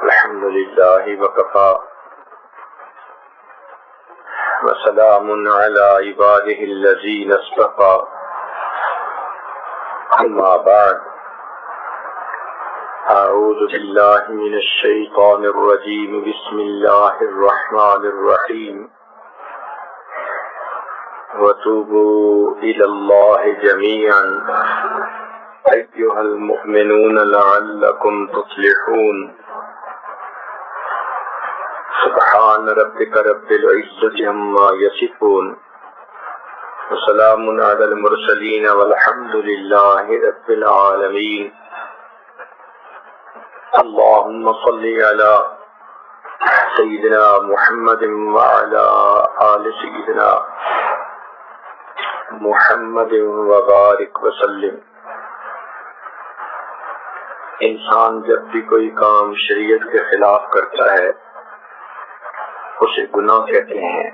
الحمد لله وكفى وسلام على عباده الذين اصطفى أما بعد أعوذ بالله من الشيطان الرجيم بسم الله الرحمن الرحيم وتوبوا إلى الله جميعا أيها المؤمنون لعلكم تفلحون سبحان ربك رب العزة عما يصفون وسلام على المرسلين والحمد لله رب العالمين اللهم صل على سيدنا محمد وعلى آل سيدنا محمد وبارک وسلم۔ انسان جب بھی کوئی کام شریعت کے خلاف کرتا ہے اسے گناہ کہتے ہیں۔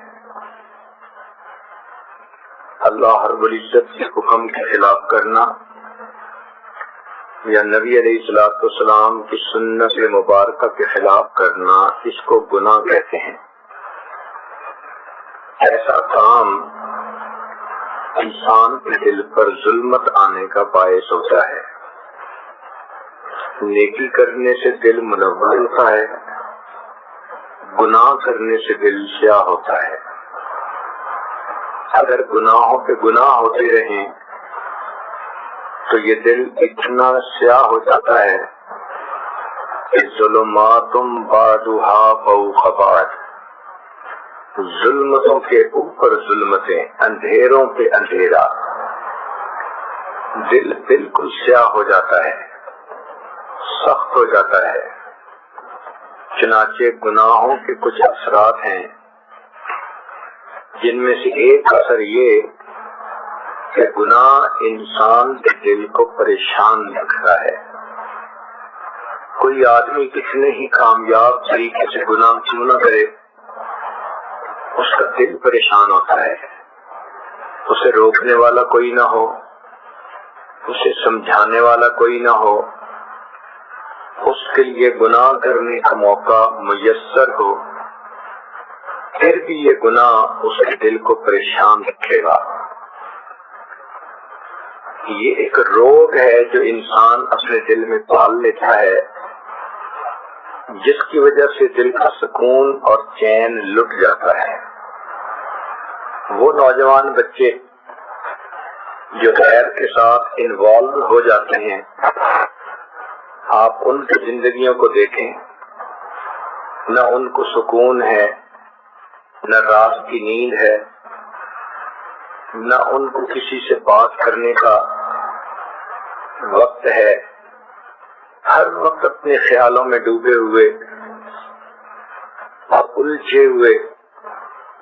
اللہ رب العزت کے حکم کے خلاف کرنا یا نبی علیہ السلام کی سنت مبارکہ کے خلاف کرنا اس کو گناہ کہتے ہیں۔ ایسا کام انسان کے دل پر ظلمت آنے کا باعث ہوتا ہے۔ نیکی کرنے سے دل منور ہوتا ہے، گناہ کرنے سے دل سیاہ ہوتا ہے۔ اگر گناہوں پہ گناہ ہوتے رہیں تو یہ دل اتنا سیاہ ہو جاتا ہے کہ ظلماتم بعضھا فوق بعض، ظلمتوں کے اوپر ظلمتیں، اندھیروں پہ اندھیرا، دل بالکل سیاہ ہو جاتا ہے، سخت ہو جاتا ہے۔ چنانچہ گناہوں کے کچھ اثرات ہیں جن میں سے ایک اثر یہ کہ گناہ انسان کے دل کو پریشان رکھتا ہے۔ کوئی آدمی کتنے ہی کامیاب طریقے سے گناہ کیوں نہ کرے، اس کا دل پریشان ہوتا ہے۔ اسے روکنے والا کوئی نہ ہو، اسے سمجھانے والا کوئی نہ ہو، اس کے لیے گناہ کرنے کا موقع میسر ہو، پھر بھی یہ گناہ اس کے دل کو پریشان رکھے گا۔ یہ ایک روگ ہے جو انسان اپنے دل میں پال لیتا ہے، جس کی وجہ سے دل کا سکون اور چین لٹ جاتا ہے۔ وہ نوجوان بچے جو غیر کے ساتھ انوالو ہو جاتے ہیں، آپ ان کی زندگیوں کو دیکھیں، نہ ان کو سکون ہے، نہ رات کی نیند ہے، نہ ان کو کسی سے بات کرنے کا وقت ہے، ہر وقت اپنے خیالوں میں ڈوبے ہوئے اور الجھے ہوئے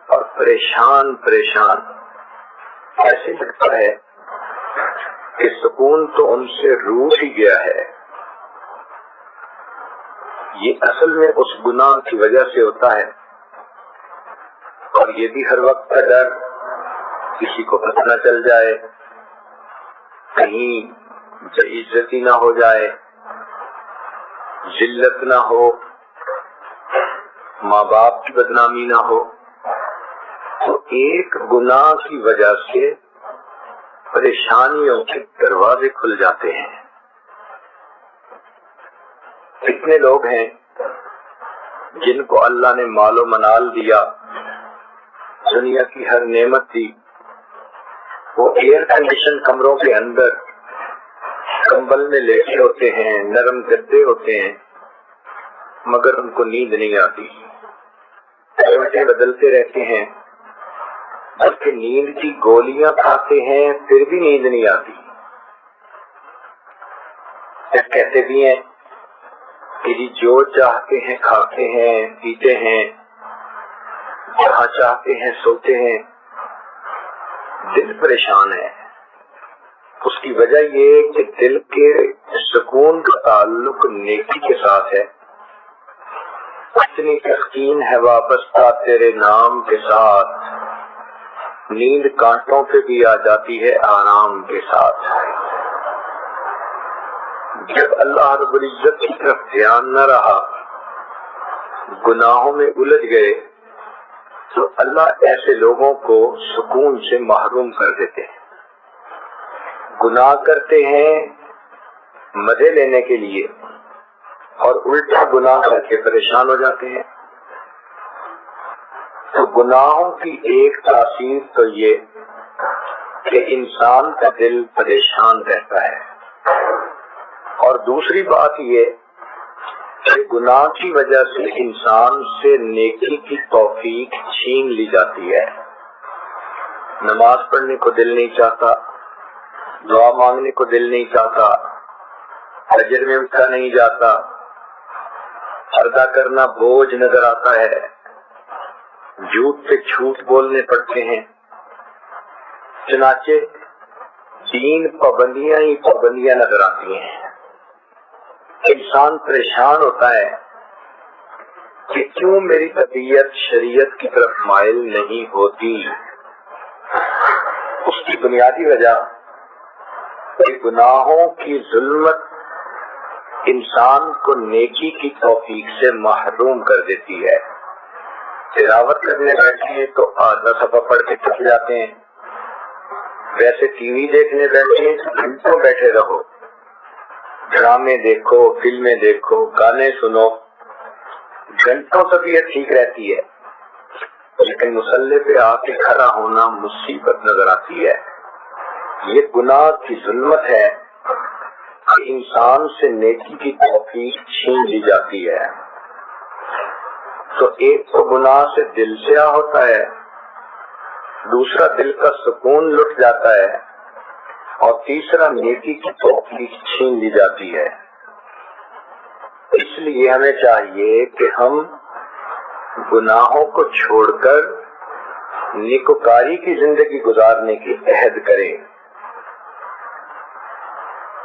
اور پریشان ایسے لگتا ہے کہ سکون تو ان سے روٹ ہی گیا ہے۔ یہ اصل میں اس گناہ کی وجہ سے ہوتا ہے، اور یہ بھی ہر وقت کا ڈر کسی کو پتہ نہ چل جائے، کہیں بے عزتی نہ ہو جائے، ذلت نہ ہو، ماں باپ کی بدنامی نہ ہو۔ تو ایک گناہ کی وجہ سے پریشانیوں کے دروازے کھل جاتے ہیں۔ کتنے لوگ ہیں جن کو اللہ نے مال و منال دیا، دنیا کی ہر نعمت دی، وہ ایئر کنڈیشن کمروں کے اندر کمبل میں لیٹے ہوتے ہیں، نرم گدے ہوتے ہیں، مگر ان کو نیند نہیں آتی، کروٹیں بدلتے رہتے ہیں، بلکہ نیند کی گولیاں کھاتے ہیں پھر بھی نیند نہیں آتی۔ کہتے بھی ہیں کہ جو چاہتے ہیں کھاتے ہیں، پیتے ہیں، جہاں چاہتے ہیں سوتے ہیں، دل پریشان ہے۔ اس کی وجہ یہ کہ دل کے سکون کا تعلق نیکی کے ساتھ ہے۔ اتنی تسکین ہے وابستہ تیرے نام کے ساتھ، نیند کانٹوں پہ بھی آ جاتی ہے آرام کے ساتھ۔ جب اللہ رب العزت کی طرف دھیان نہ رہا گناہوں میں الجھ گئے تو اللہ ایسے لوگوں کو سکون سے محروم کر دیتے ہیں. گناہ کرتے ہیں مزے لینے کے لیے اور الٹا گناہ کر کے پریشان ہو جاتے ہیں. تو گناہوں کی ایک تاثیر تو یہ کہ انسان کا دل پریشان رہتا ہے، اور دوسری بات یہ کہ گناہ کی وجہ سے انسان سے نیکی کی توفیق چھین لی جاتی ہے. نماز پڑھنے کو دل نہیں چاہتا، دعا مانگنے کو دل نہیں چاہتا، فجر میں اٹھا نہیں جاتا، پردہ کرنا بوجھ نظر آتا ہے، جھوٹ پہ جھوٹ بولنے پڑتے ہیں. چنانچہ دین پابندیاں ہی پابندیاں نظر آتی ہیں. انسان پریشان ہوتا ہے کہ کیوں میری طبیعت شریعت کی طرف مائل نہیں ہوتی. اس کی بنیادی وجہ کہ گناہوں کی ظلمت انسان کو نیکی کی توفیق سے محروم کر دیتی ہے. تلاوت کرنے بیٹھے تو آدھا صفحہ پڑھ کے تھک جاتے ہیں، ویسے ٹی وی دیکھنے بیٹھے تو گھنٹوں بیٹھے رہو، ڈرامے دیکھو، فلمیں دیکھو، گانے سنو، گھنٹوں طبیعت ٹھیک رہتی ہے، لیکن مصلی پہ آ کے کھڑا ہونا مصیبت نظر آتی ہے. یہ گناہ کی ظلمت ہے کہ انسان سے نیکی کی توفیق چھین لی جاتی ہے. تو ایک تو گناہ سے دل سیاہ ہوتا ہے، دوسرا دل کا سکون لٹ جاتا ہے، اور تیسرا نیکی کی توفیق چھین لی جاتی ہے. اس لیے ہمیں چاہیے کہ ہم گناہوں کو چھوڑ کر نیکوکاری کی زندگی گزارنے کی عہد کریں.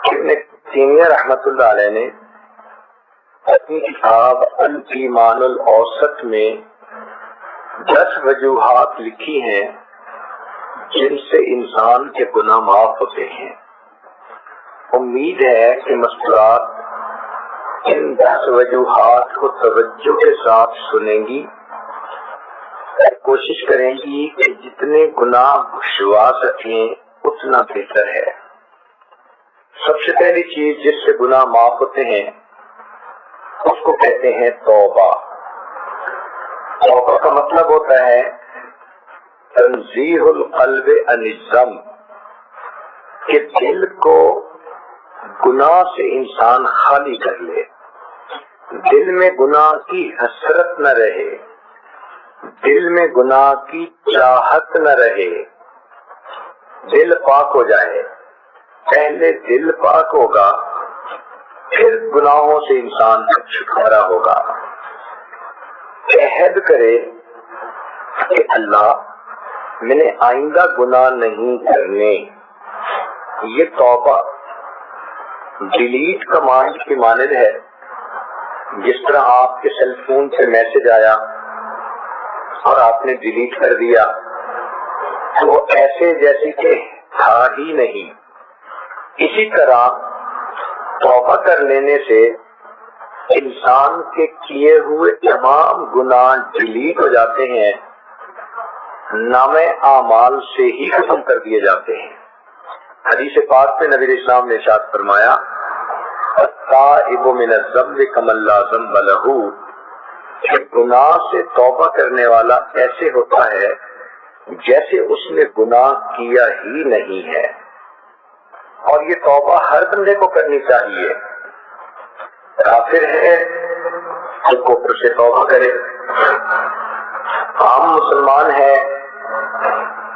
ابن تیمیہ رحمۃ اللہ علیہ نے اپنی کتاب الایمان الاوسط میں 10 وجوہات لکھی ہیں جن سے انسان کے گناہ معاف ہوتے ہیں. امید ہے کہ مستورات ان 10 وجوہات کو توجہ کے ساتھ سنیں گی اور کوشش کریں گی کہ جتنے گناہ بخشوا سکیں اتنا بہتر ہے. سب سے پہلی چیز جس سے گناہ معاف ہوتے ہیں اس کو کہتے ہیں توبہ. توبہ کا مطلب ہوتا ہے تنزیہ القلب عن الذنب، کہ دل کو گناہ سے انسان خالی کر لے، دل میں گناہ کی حسرت نہ رہے، دل میں گناہ کی چاہت نہ رہے، دل پاک ہو جائے. پہلے دل پاک ہوگا پھر گناہوں سے انسان کا چھٹکارا ہوگا. عہد کرے کہ اللہ میں نے آئندہ گناہ نہیں کرنے. یہ توبہ ڈیلیٹ کمانڈ کی مانند ہے. جس طرح آپ کے سیل فون سے میسج آیا اور آپ نے ڈیلیٹ کر دیا تو وہ ایسے جیسے کہ تھا ہی نہیں. اسی طرح توبہ کر لینے سے انسان کے کیے ہوئے تمام گناہ ڈیلیٹ ہو جاتے ہیں، نامے اعمال سے ہی ختم کر دیے جاتے ہیں. حدیث پاک میں نبی اسلام نے ارشاد فرمایا التائب من الذنب کمن لا ذنب لہ، کہ گناہ سے توبہ کرنے والا ایسے ہوتا ہے جیسے اس نے گناہ کیا ہی نہیں ہے. اور یہ توبہ ہر بندے کو کرنی چاہیے. کافر ہے تو کفر سے توبہ کرے، عام مسلمان ہے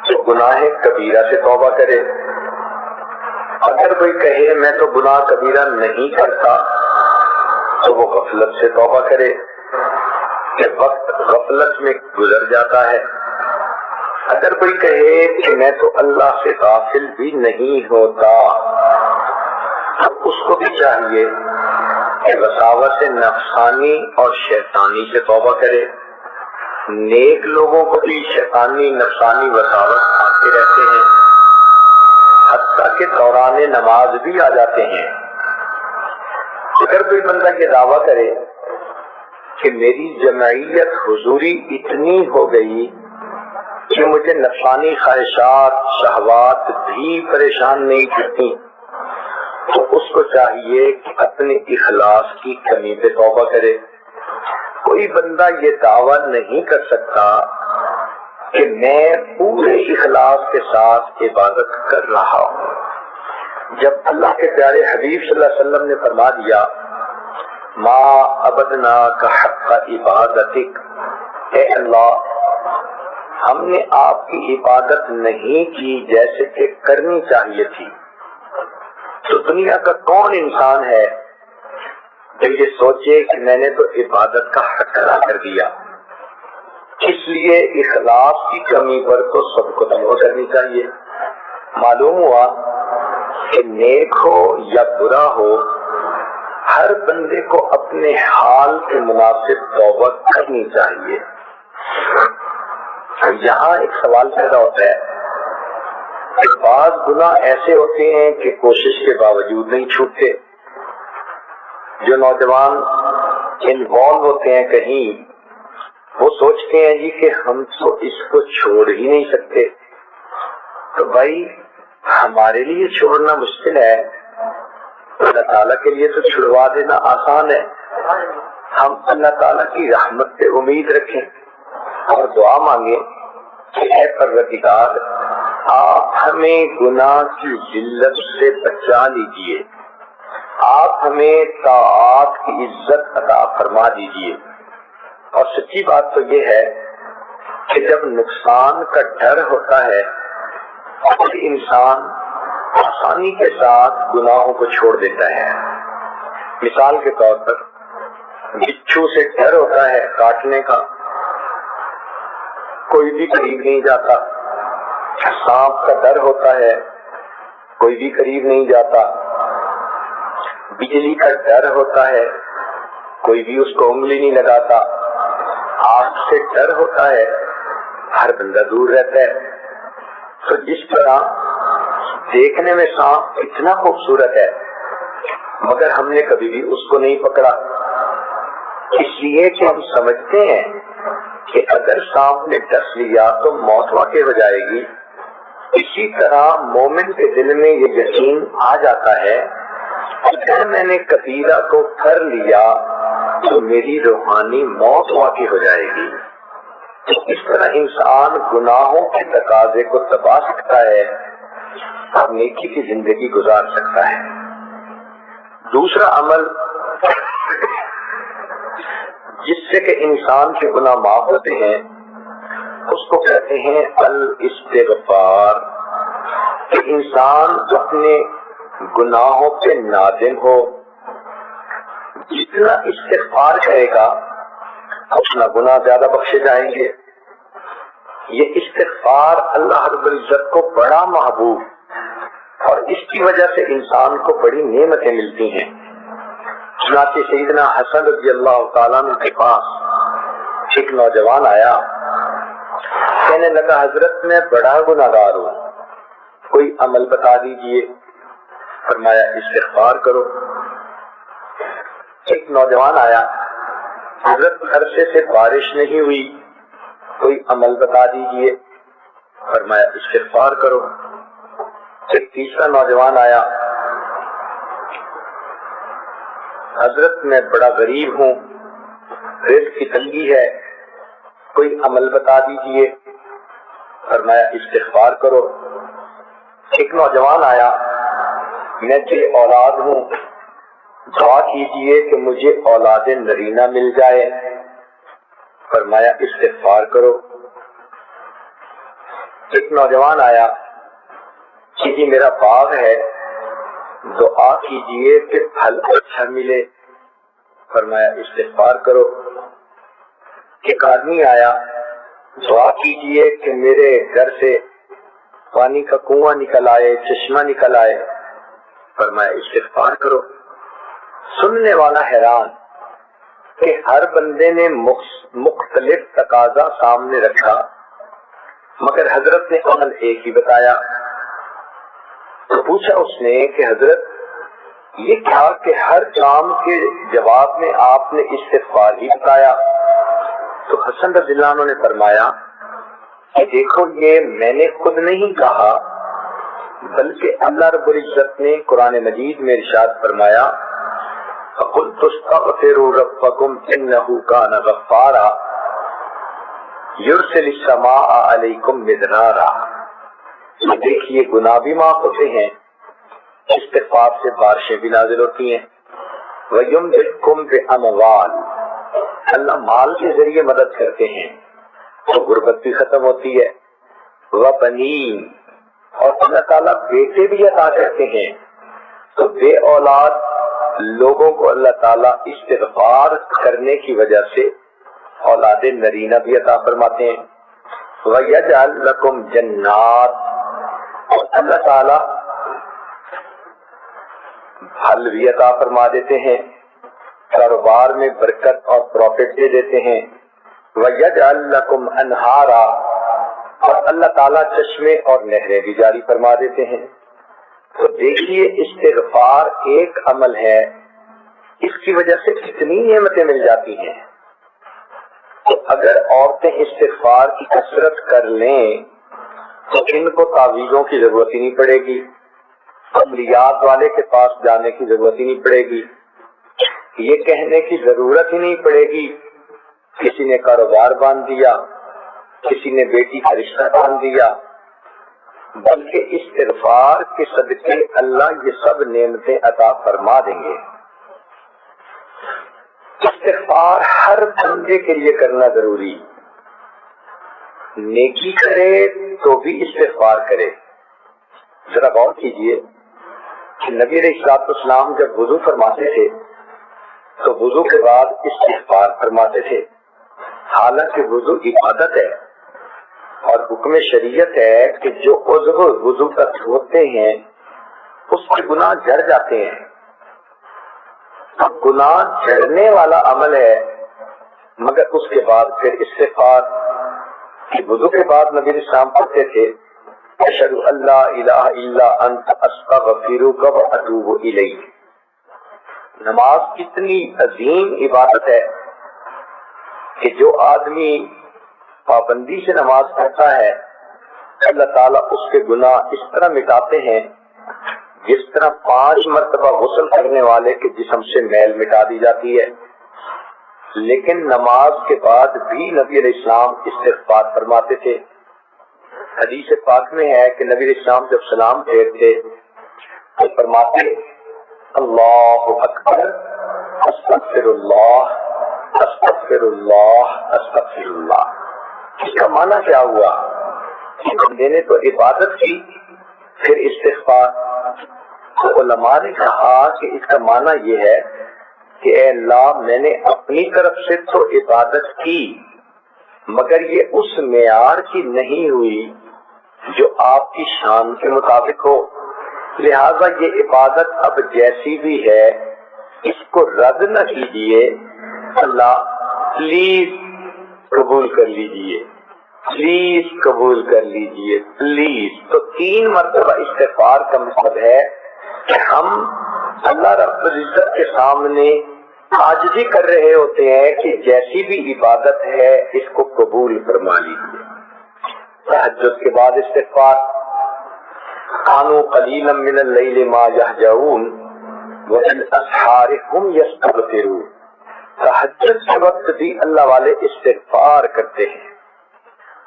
تو گناہ کبیرہ سے توبہ کرے. اگر کوئی کہے میں تو گناہ کبیرہ نہیں کرتا تو وہ غفلت سے توبہ کرے کہ وقت غفلت میں گزر جاتا ہے. اگر کوئی کہے کہ میں تو اللہ سے غافل بھی نہیں ہوتا تو اس کو بھی چاہیے کہ وساوس نفسانی اور شیطانی سے توبہ کرے. نیک لوگوں کو بھی شیطانی نفسانی وساوس آتے رہتے ہیں، حتیٰ کہ دوران نماز بھی آ جاتے ہیں. اگر کوئی بندہ یہ دعویٰ کرے کہ میری جمعیت حضوری اتنی ہو گئی کہ مجھے نفسانی خواہشات شہوات بھی پریشان نہیں کرتی، تو اس کو چاہیے کہ اپنے اخلاص کی کمی پہ توبہ کرے۔ کوئی بندہ یہ دعویٰ نہیں کر سکتا کہ میں پورے اخلاص کے ساتھ عبادت کر رہا ہوں۔ جب اللہ کے پیارے حبیب صلی اللہ علیہ وسلم نے فرما دیا ما عبدنا کا حق عبادتک، اے اللہ ہم نے آپ کی عبادت نہیں کی جیسے کہ کرنی چاہیے تھی، تو دنیا کا کون انسان ہے جو یہ سوچے کہ میں نے تو عبادت کا حق ادا کر دیا۔ اس لیے اخلاص کی کمی پر تو سب کو توبہ کرنی چاہیے۔ معلوم ہوا کہ نیک ہو یا برا ہو، ہر بندے کو اپنے حال کے مناسب توبہ کرنی چاہیے۔ یہاں ایک سوال پیدا ہوتا ہے کہ بعض گناہ ایسے ہوتے ہیں کہ کوشش کے باوجود نہیں چھوٹتے۔ جو نوجوان انوالو ہوتے ہیں کہیں، وہ سوچتے ہیں جی کہ ہم تو اس کو چھوڑ ہی نہیں سکتے، تو بھائی ہمارے لیے چھوڑنا مشکل ہے، اللہ تعالیٰ کے لیے تو چھڑوا دینا آسان ہے۔ ہم اللہ تعالیٰ کی رحمت سے امید رکھیں اور دعا مانگیں کہ اے پروردگار آپ ہمیں گناہ کی ذلت سے بچا لیجئے، آپ ہمیں طاعات کی عزت عطا فرما دیجئے۔ اور سچی بات تو یہ ہے کہ جب نقصان کا ڈر ہوتا ہے تو انسان آسانی کے ساتھ گناہوں کو چھوڑ دیتا ہے۔ مثال کے طور پر بچھو سے ڈر ہوتا ہے کاٹنے کا، کوئی بھی قریب نہیں جاتا۔ سانپ کا ڈر ہوتا ہے، کوئی بھی قریب نہیں جاتا۔ بجلی کا ڈر ہوتا ہے، کوئی بھی اس کو انگلی نہیں لگاتا۔ آگ سے ڈر ہوتا ہے، ہر بندہ دور رہتا ہے۔ تو جس طرح دیکھنے میں سانپ اتنا خوبصورت ہے مگر ہم نے کبھی بھی اس کو نہیں پکڑا، اس لیے کہ ہم سمجھتے ہیں کہ اگر سانپ نے ڈس لیا تو موت واقع ہو جائے گی۔ اسی طرح مومن کے دل میں یہ یقین آ جاتا ہے اگر میں نے کبیرہ کو کر لیا تو میری روحانی موت واقع ہو جائے گی۔ اس طرح انسان گناہوں کے تقاضے کو دبا سکتا ہے اور نیکی کی زندگی گزار سکتا ہے۔ دوسرا عمل جس سے کہ انسان کے گناہ معاف ہوتے ہیں اس کو کہتے ہیں الاستغفار، کہ انسان اپنے گناہوں پہ نادم ہو، جتنا استغفار کرے گا اپنا گناہ زیادہ بخشے جائیں گے۔ یہ استغفار اللہ رب العزت کو بڑا محبوب اور اس کی وجہ سے انسان کو بڑی نعمتیں ملتی ہیں۔ چنانچہ سیدنا حسن رضی اللہ تعالیٰ عنہ کے پاس ایک نوجوان آیا، کہنے لگا حضرت میں بڑا گناہگار ہوں، کوئی عمل بتا دیجئے۔ فرمایا استغفار کرو۔ ایک نوجوان آیا، حضرت عرصے سے بارش نہیں ہوئی، کوئی عمل بتا دیجئے۔ فرمایا استغفار کرو۔ ایک تیسرا نوجوان آیا، حضرت میں بڑا غریب ہوں، رزق کی تنگی ہے، کوئی عمل بتا دیجئے۔ فرمایا استغفار کرو۔ ایک نوجوان آیا، میں بے اولاد ہوں، دعا کیجئے کہ مجھے اولاد نرینہ مل جائے۔ فرمایا استغفار کرو۔ ایک نوجوان آیا کہ جی میرا باغ ہے، دعا کیجئے کہ پھل اچھا ملے۔ فرمایا استغفار کرو۔ ایک آدمی آیا، دعا کیجئے کہ میرے گھر سے پانی کا کنواں نکل آئے، چشمہ نکل آئے۔ فرمایا استغفار کرو۔ سننے والا حیران کہ ہر بندے نے مختلف تقاضا سامنے رکھا مگر حضرت نے عمل ایک ہی بتایا۔ تو پوچھا اس نے کہ حضرت یہ کہا کہ ہر کام کے جواب میں آپ نے استغفار ہی بتایا. تو حسن رضی اللہ عنہ نے فرمایا کہ دیکھو یہ میں نے خود نہیں کہا بلکہ اللہ رب العزت نے قرآن مجید میں ارشاد فرمایا فَقُلْتُ اسْتَغْفِرُوا رَبَّكُمْ إِنَّهُ كَانَ غَفَّارًا يُرْسِلِ السَّمَاءَ عَلَيْكُمْ مِدْرَارًا. دیکھیے گناہ بھی معاف ہوتے ہیں، استغفار سے بارشیں بھی نازل ہوتی ہیں. وَيُمْدِدْكُمْ بِأَمْوَالٍ، اللہ مال کے ذریعے مدد کرتے ہیں تو غربت بھی ختم ہوتی ہے. وَبَنِينَ، اور اللہ تعالیٰ بیٹے بھی عطا کرتے ہیں تو بے اولاد لوگوں کو اللہ تعالیٰ استغفار کرنے کی وجہ سے اولاد نرینہ بھی عطا فرماتے ہیں. وَيَجْعَلْ لَكُمْ جَنَّاتٍ، اور اللہ تعالیٰ پھل بھی عطا فرما دیتے ہیں، کاروبار میں برکت اور پروفٹ دے دیتے ہیں. وَيَجْعَلْ لَكُمْ أَنْهَارًا، اور اللہ تعالیٰ چشمے اور نہریں بھی جاری فرما دیتے ہیں. تو دیکھیے استغفار ایک عمل ہے، اس کی وجہ سے کتنی نعمتیں مل جاتی ہیں. تو اگر عورتیں استغفار کی کثرت کر لیں تو ان کو تعویذوں کی ضرورت ہی نہیں پڑے گی، عملیات والے کے پاس جانے کی ضرورت ہی نہیں پڑے گی، یہ کہنے کی ضرورت ہی نہیں پڑے گی کسی نے کاروبار باندھ دیا، کسی نے بیٹی کا رشتہ باندھ دیا، بلکہ استغفار کے صدقے اللہ یہ سب نعمتیں عطا فرما دیں گے. استغفار ہر بندے کے لیے کرنا ضروری، نیکی کرے تو بھی استغفار کرے. ذرا غور کیجئے کہ نبی علیہ الصلوۃ والسلام جب وضو فرماتے تھے تو وضو کے بعد استغفار فرماتے تھے. حالانکہ وضو عبادت ہے اور حکم شریعت ہے کہ جو عضو وضو کا دھوتے ہیں اس کے گناہ جھڑ جاتے ہیں. اب گناہ جھڑنے والا عمل ہے، مگر اس کے بعد پھر استغفار کی وضو کے بعد نبی السلام پڑھتے تھے اشہد ان لا الہ الا انت استغفرک واتوب الیک. نماز کتنی عظیم عبادت ہے کہ جو آدمی پابندی سے نماز پڑھتا ہے اللہ تعالیٰ اس کے گناہ اس طرح مٹاتے ہیں جس طرح 5 مرتبہ غسل کرنے والے کے جسم سے میل مٹا دی جاتی ہے. لیکن نماز کے بعد بھی نبی علیہ السلام استغفار فرماتے تھے. حدیث پاک میں ہے کہ نبی علیہ السلام جب سلام پھیرتے تو فرماتے اللہ اکبر استغفر اللہ استغفر اللہ استغفر اللہ. اس کا معنی کیا ہوا کہ بندے نے تو عبادت کی پھر استغفار. تو علماء نے کہا کہ اس کا معنی یہ ہے کہ اے اللہ میں نے اپنی طرف سے تو عبادت کی مگر یہ اس معیار کی نہیں ہوئی جو آپ کی شان کے مطابق ہو، لہذا یہ عبادت اب جیسی بھی ہے اس کو رد نہ کیجیے، اللہ پلیز قبول کر لیجیے، پلیز قبول کر لیجیے، پلیز. تو 3 مرتبہ استغفار کا مطلب ہے کہ ہم اللہ رب العزت کے سامنے عاجزی کر رہے ہوتے ہیں کہ جیسی بھی عبادت ہے اس کو قبول فرما لیجیے. تہجد کے بعد استغفار کانوا قلیلا من اللیل ما یہجعون وبالاسحار هم یستغفرون. تہجد کے وقت بھی اللہ والے استغفار کرتے ہیں.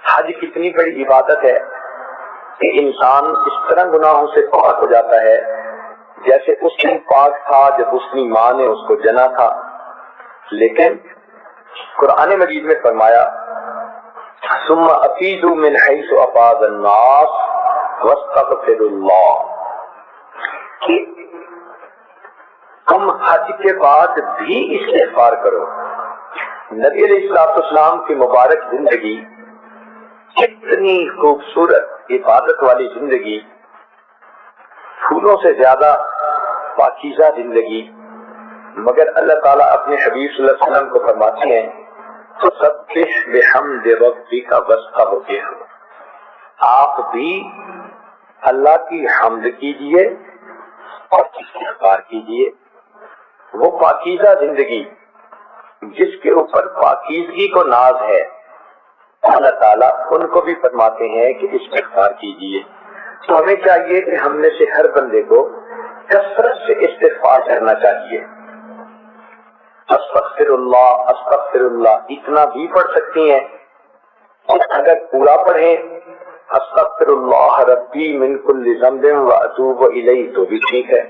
حج کتنی بڑی عبادت ہے کہ انسان اس طرح گناہوں سے پاک ہو جاتا ہے جیسے اس دن پاک تھا جب اس کی ماں نے اس کو جنا تھا. لیکن قرآن مجید میں فرمایا ثم افیضوا من حیث افاض الناس واستغفروا اللہ، کہ تم حج کے بعد بھی استغفار کرو. نبی علیہ السلام کی مبارک زندگی کتنی خوبصورت عبادت والی زندگی، پھولوں سے زیادہ پاکیزہ زندگی، مگر اللہ تعالیٰ اپنے حبیب صلی اللہ علیہ وسلم کو فرماتے ہیں سبح بحمد ربک واستغفرہ، آپ بھی اللہ کی حمد کیجئے اور استغفار کیجیے۔ وہ پاکیزہ زندگی جس کے اوپر پاکیزگی کو ناز ہے، اللہ تعالیٰ ان کو بھی فرماتے ہیں کہ استغفار کیجیے۔ تو ہمیں چاہیے کہ ہم میں سے ہر بندے کو کثرت سے استغفار کرنا چاہیے۔ استغفر اللہ اتنا بھی پڑھ سکتی ہیں، اور اگر پورا پڑھیں استغفر اللہ ربی من کل ذنب واتوب الیہ تو بھی ٹھیک ہے۔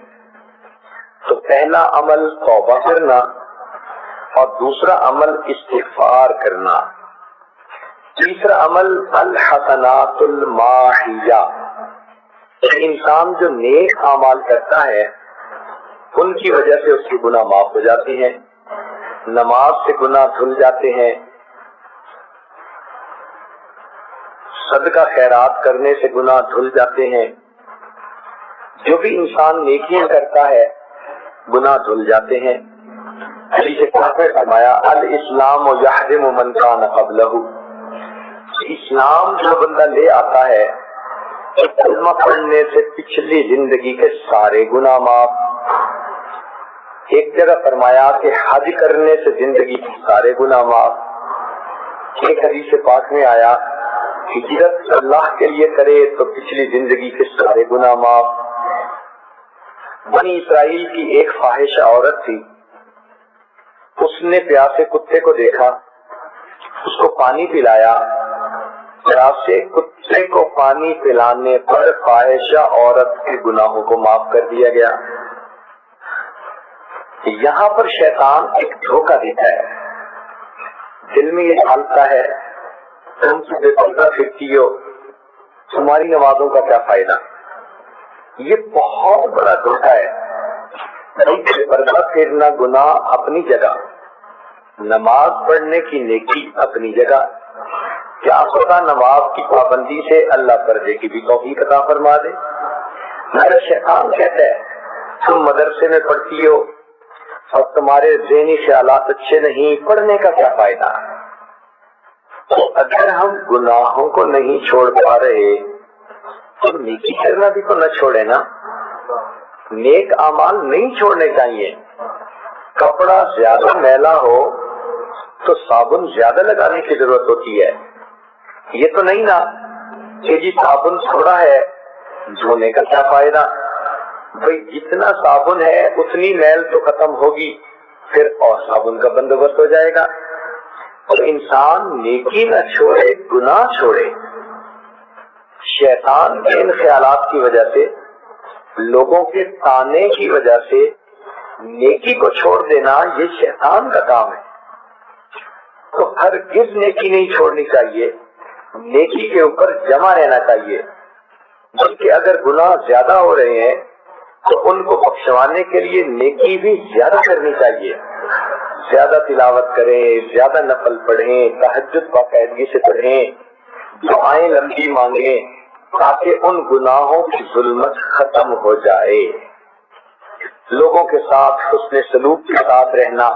تو پہلا عمل توبہ کرنا اور دوسرا عمل استغفار کرنا۔ تیسرا عمل الحسنات الماحیہ، انسان جو نیک اعمال کرتا ہے ان کی وجہ سے اس کے گناہ معاف ہو جاتے ہیں، نماز سے گناہ دھل جاتے ہیں، صدقہ خیرات کرنے سے گناہ دھل جاتے ہیں، جو بھی انسان نیکیاں کرتا ہے گناہ دھل جاتے ہیں۔ حدیث پاک میں فرمایا الاسلام یحرم من کان قبلہ، اسلام جو بندہ لے آتا ہے کلمہ پڑھنے سے پچھلی زندگی کے سارے گناہ معاف۔ ایک جگہ فرمایا کہ حج کرنے سے زندگی کے سارے گناہ معاف۔ ایک حدیث پاک میں آیا ہجرت اللہ کے لیے کرے تو پچھلی زندگی کے سارے گناہ معاف۔ بنی اسرائیل کی ایک فاحشہ عورت تھی، اس نے پیاسے کتے کو دیکھا، اس کو پانی پلایا، پیاسے کتے کو پانی پلانے پر فاحشہ عورت کے گناہوں کو معاف کر دیا گیا۔ یہاں پر شیطان ایک دھوکہ دیتا ہے، دل میں یہ ڈالتا ہے تم سے بے پردہ پھرتی ہو، تمہاری نمازوں کا کیا فائدہ۔ یہ بہت بڑا دھوکہ ہے۔ بے پردہ پھرنا گناہ اپنی جگہ، نماز پڑھنے کی نیکی اپنی جگہ، کیا پتہ نماز کی پابندی سے اللہ پردے کی بھی توفیق عطا فرما دے۔ مگر شیطان کہتا ہے تم مدرسے میں پڑھتی ہو اور تمہارے ذہنی خیالات اچھے نہیں، پڑھنے کا کیا فائدہ۔ تو اگر ہم گناہوں کو نہیں چھوڑ پا رہے تو نیکی کرنا بھی تو نہ چھوڑے نا۔ نیک اعمال نہیں چھوڑنے چاہیے۔ کپڑا زیادہ میلا ہو تو صابن زیادہ لگانے کی ضرورت ہوتی ہے، یہ تو نہیں نا کہ جی صابن تھوڑا ہے دھونے کا کیا فائدہ۔ بھئی جتنا صابن ہے اتنی میل تو ختم ہوگی، پھر اور صابن کا بندوبست ہو جائے گا۔ اور انسان نیکی نہ چھوڑے گناہ چھوڑے۔ شیطان کے ان خیالات کی وجہ سے، لوگوں کے تانے کی وجہ سے نیکی کو چھوڑ دینا یہ شیطان کا کام ہے۔ تو ہرگز نیکی نہیں چھوڑنی چاہیے، نیکی کے اوپر جمع رہنا چاہیے۔ بلکہ اگر گناہ زیادہ ہو رہے ہیں تو ان کو بخشوانے کے لیے نیکی بھی زیادہ کرنی چاہیے۔ زیادہ تلاوت کریں، زیادہ نفل پڑھیں، تہجد باقاعدگی سے پڑھیں، دعائیں لمبی مانگیں، تاکہ ان گناہوں کی ظلمت ختم ہو جائے۔ لوگوں کے ساتھ حسن سلوک کے ساتھ رہنا،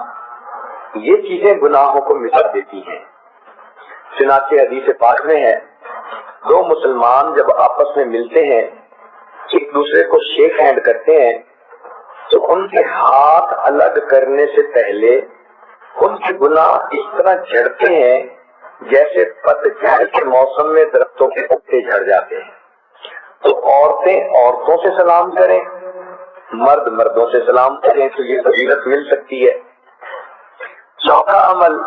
یہ چیزیں گناہوں کو مٹا دیتی ہیں۔ چنانچہ حدیث پاک میں ہے دو مسلمان جب آپس میں ملتے ہیں، ایک دوسرے کو شیک ہینڈ کرتے ہیں تو ان کے ہاتھ الگ کرنے سے پہلے ان کے گناہ اس طرح جھڑتے ہیں جیسے پتجھڑ کے موسم میں درختوں کے پتے جھڑ جاتے ہیں۔ تو عورتیں عورتوں سے سلام کریں، مرد مردوں سے سلام کریں تو یہ فضیلت مل سکتی ہے۔ چوتھا عمل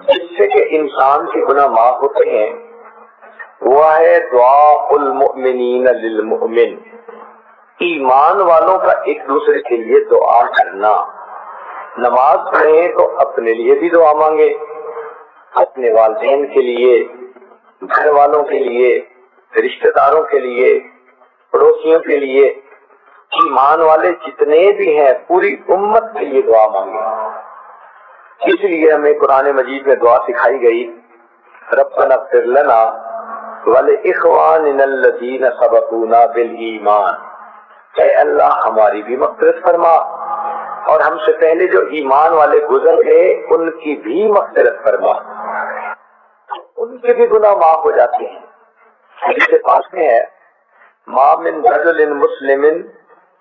جس سے کہ انسان کے گناہ معاف ہوتے ہیں وہ ہے دعاء المؤمنین للمؤمن، ایمان والوں کا ایک دوسرے کے لیے دعا کرنا۔ نماز پڑھیں تو اپنے لیے بھی دعا مانگے، اپنے والدین کے لیے، گھر والوں کے لیے، رشتہ داروں کے لیے، پڑوسیوں کے لیے، ایمان والے جتنے بھی ہیں پوری امت کے لیے دعا مانگے۔ اس لیے ہمیں قرآن مجید میں دعا سکھائی گئی، ربنا اغفر لنا ولاخواننا الذین سبقونا بالایمان، اے اللہ ہماری بھی مغفرت فرما اور ہم سے پہلے جو ایمان والے گزر گئے ان کی بھی مغفرت فرما، ان کے بھی گناہ معاف ہو جاتے ہیں۔ حدیث پاک میں ہے ما من رجل مسلم